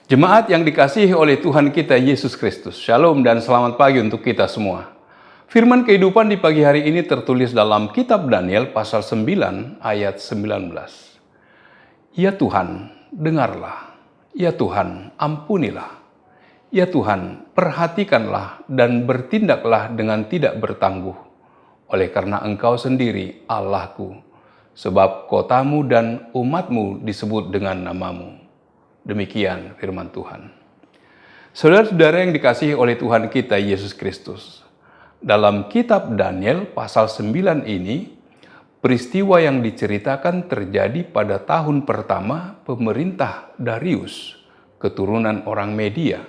Jemaat yang dikasihi oleh Tuhan kita Yesus Kristus, Shalom dan selamat pagi untuk kita semua. Firman kehidupan di pagi hari ini tertulis dalam kitab Daniel pasal 9 ayat 19. Ya Tuhan, dengarlah. Ya Tuhan, ampunilah. Ya Tuhan, perhatikanlah dan bertindaklah dengan tidak bertangguh. Oleh karena Engkau sendiri Allahku, sebab kotamu dan umatmu disebut dengan namamu. Demikian firman Tuhan. Saudara-saudara yang dikasihi oleh Tuhan kita Yesus Kristus, dalam kitab Daniel pasal 9 ini, peristiwa yang diceritakan terjadi pada tahun pertama pemerintah Darius, keturunan orang Media,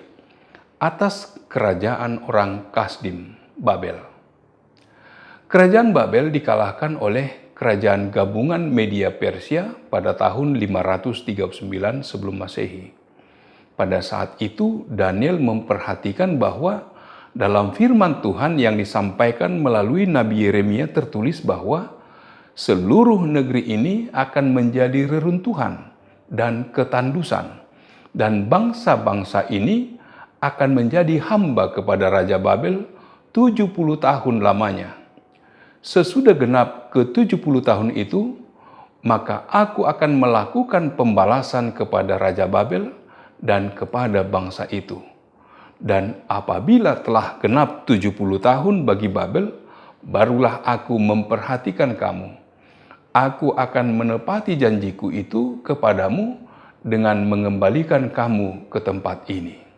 atas kerajaan orang Kasdim, Babel. Kerajaan Babel dikalahkan oleh kerajaan gabungan Media Persia pada tahun 539 sebelum Masehi. Pada saat itu Daniel memperhatikan bahwa dalam firman Tuhan yang disampaikan melalui Nabi Yeremia tertulis bahwa seluruh negeri ini akan menjadi reruntuhan dan ketandusan, dan bangsa-bangsa ini akan menjadi hamba kepada Raja Babel 70 tahun lamanya. Sesudah genap ke-70 tahun itu, maka aku akan melakukan pembalasan kepada Raja Babel dan kepada bangsa itu. Dan apabila telah genap 70 tahun bagi Babel, barulah aku memperhatikan kamu. Aku akan menepati janjiku itu kepadamu dengan mengembalikan kamu ke tempat ini.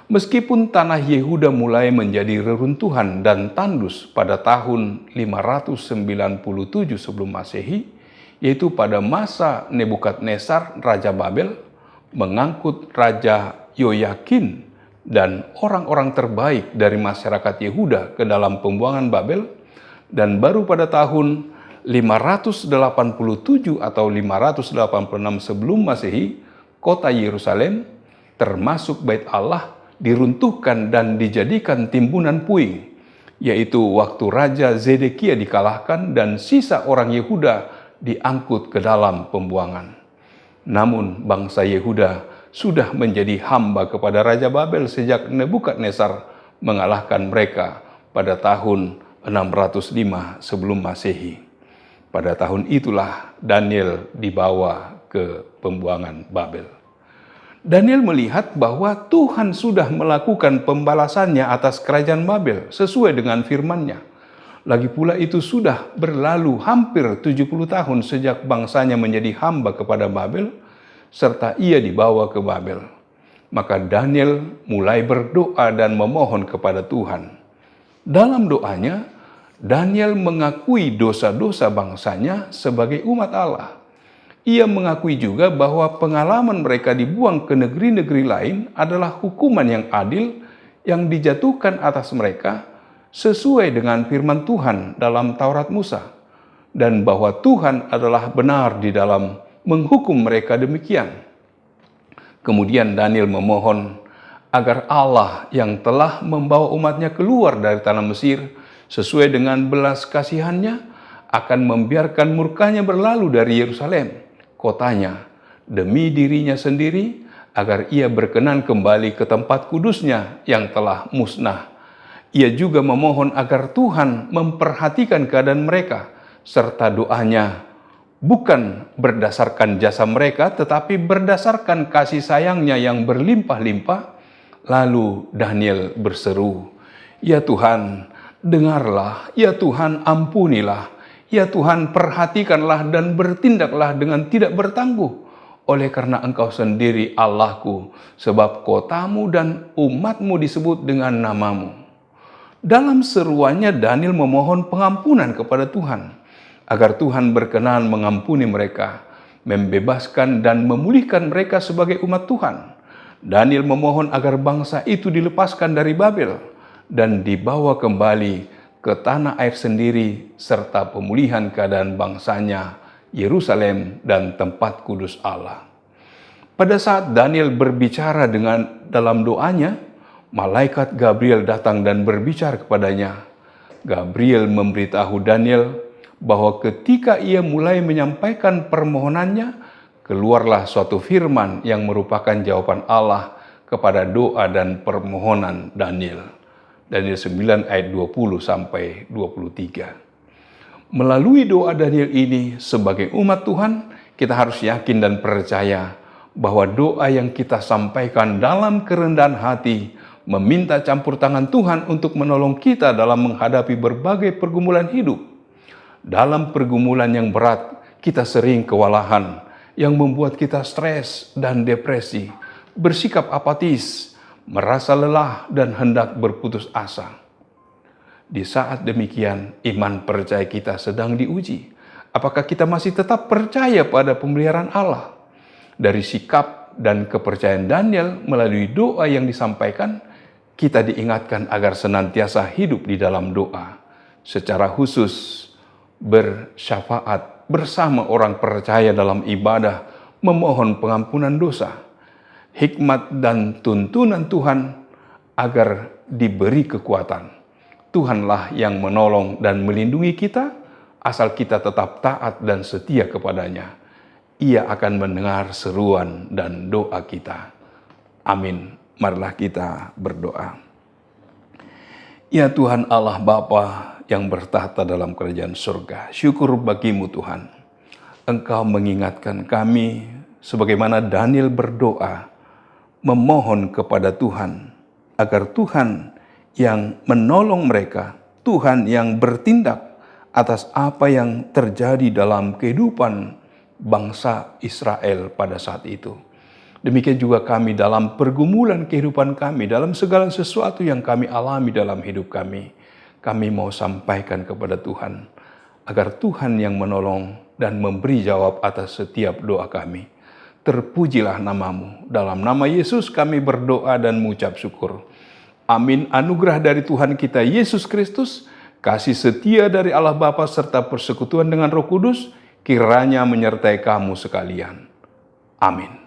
Meskipun tanah Yehuda mulai menjadi reruntuhan dan tandus pada tahun 597 sebelum Masehi, yaitu pada masa Nebukadnezar Raja Babel mengangkut Raja Yoyakin dan orang-orang terbaik dari masyarakat Yehuda ke dalam pembuangan Babel, dan baru pada tahun 587 atau 586 sebelum Masehi, kota Yerusalem termasuk Bait Allah diruntuhkan dan dijadikan timbunan puing, yaitu waktu Raja Zedekia dikalahkan dan sisa orang Yehuda diangkut ke dalam pembuangan. Namun bangsa Yehuda sudah menjadi hamba kepada Raja Babel sejak Nebukadnezar mengalahkan mereka pada tahun 605 sebelum Masehi. Pada tahun itulah Daniel dibawa ke pembuangan Babel. Daniel melihat bahwa Tuhan sudah melakukan pembalasannya atas kerajaan Babel sesuai dengan firman-Nya. Lagi pula itu sudah berlalu hampir 70 tahun sejak bangsanya menjadi hamba kepada Babel, serta ia dibawa ke Babel. Maka Daniel mulai berdoa dan memohon kepada Tuhan. Dalam doanya, Daniel mengakui dosa-dosa bangsanya sebagai umat Allah. Ia mengakui juga bahwa pengalaman mereka dibuang ke negeri-negeri lain adalah hukuman yang adil yang dijatuhkan atas mereka sesuai dengan firman Tuhan dalam Taurat Musa, dan bahwa Tuhan adalah benar di dalam menghukum mereka demikian. Kemudian Daniel memohon agar Allah yang telah membawa umatnya keluar dari tanah Mesir sesuai dengan belas kasihannya akan membiarkan murkanya berlalu dari Yerusalem, kotanya, demi dirinya sendiri, agar ia berkenan kembali ke tempat kudusnya yang telah musnah. Ia juga memohon agar Tuhan memperhatikan keadaan mereka, serta doanya bukan berdasarkan jasa mereka, tetapi berdasarkan kasih sayangnya yang berlimpah-limpah. Lalu Daniel berseru, "Ya Tuhan, dengarlah, ya Tuhan, ampunilah. Ya Tuhan, perhatikanlah dan bertindaklah dengan tidak bertangguh. Oleh karena Engkau sendiri Allahku, sebab kotamu dan umatmu disebut dengan namamu." Dalam seruannya Daniel memohon pengampunan kepada Tuhan, agar Tuhan berkenan mengampuni mereka, membebaskan dan memulihkan mereka sebagai umat Tuhan. Daniel memohon agar bangsa itu dilepaskan dari Babel dan dibawa kembali ke tanah air sendiri, serta pemulihan keadaan bangsanya, Yerusalem dan tempat kudus Allah. Pada saat Daniel berbicara dalam doanya, malaikat Gabriel datang dan berbicara kepadanya. Gabriel memberitahu Daniel bahwa ketika ia mulai menyampaikan permohonannya, keluarlah suatu firman yang merupakan jawaban Allah kepada doa dan permohonan Daniel. Daniel 9 ayat 20 sampai 23. Melalui doa Daniel ini sebagai umat Tuhan, kita harus yakin dan percaya bahwa doa yang kita sampaikan dalam kerendahan hati meminta campur tangan Tuhan untuk menolong kita dalam menghadapi berbagai pergumulan hidup. Dalam pergumulan yang berat, kita sering kewalahan yang membuat kita stres dan depresi, bersikap apatis, merasa lelah dan hendak berputus asa. Di saat demikian, iman percaya kita sedang diuji. Apakah kita masih tetap percaya pada pemeliharaan Allah? Dari sikap dan kepercayaan Daniel melalui doa yang disampaikan, kita diingatkan agar senantiasa hidup di dalam doa. Secara khusus, bersyafaat bersama orang percaya dalam ibadah, memohon pengampunan dosa. Hikmat dan tuntunan Tuhan agar diberi kekuatan. Tuhanlah yang menolong dan melindungi kita, asal kita tetap taat dan setia kepadanya. Ia akan mendengar seruan dan doa kita. Amin. Marilah kita berdoa. Ya Tuhan Allah Bapa yang bertahta dalam kerajaan surga, syukur bagimu Tuhan. Engkau mengingatkan kami sebagaimana Daniel berdoa, memohon kepada Tuhan, agar Tuhan yang menolong mereka, Tuhan yang bertindak atas apa yang terjadi dalam kehidupan bangsa Israel pada saat itu. Demikian juga kami dalam pergumulan kehidupan kami, dalam segala sesuatu yang kami alami dalam hidup kami. Kami mau sampaikan kepada Tuhan, agar Tuhan yang menolong dan memberi jawab atas setiap doa kami. Terpujilah namamu. Dalam nama Yesus kami berdoa dan mengucap syukur. Amin. Anugerah dari Tuhan kita Yesus Kristus, kasih setia dari Allah Bapa serta persekutuan dengan Roh Kudus, kiranya menyertai kamu sekalian. Amin.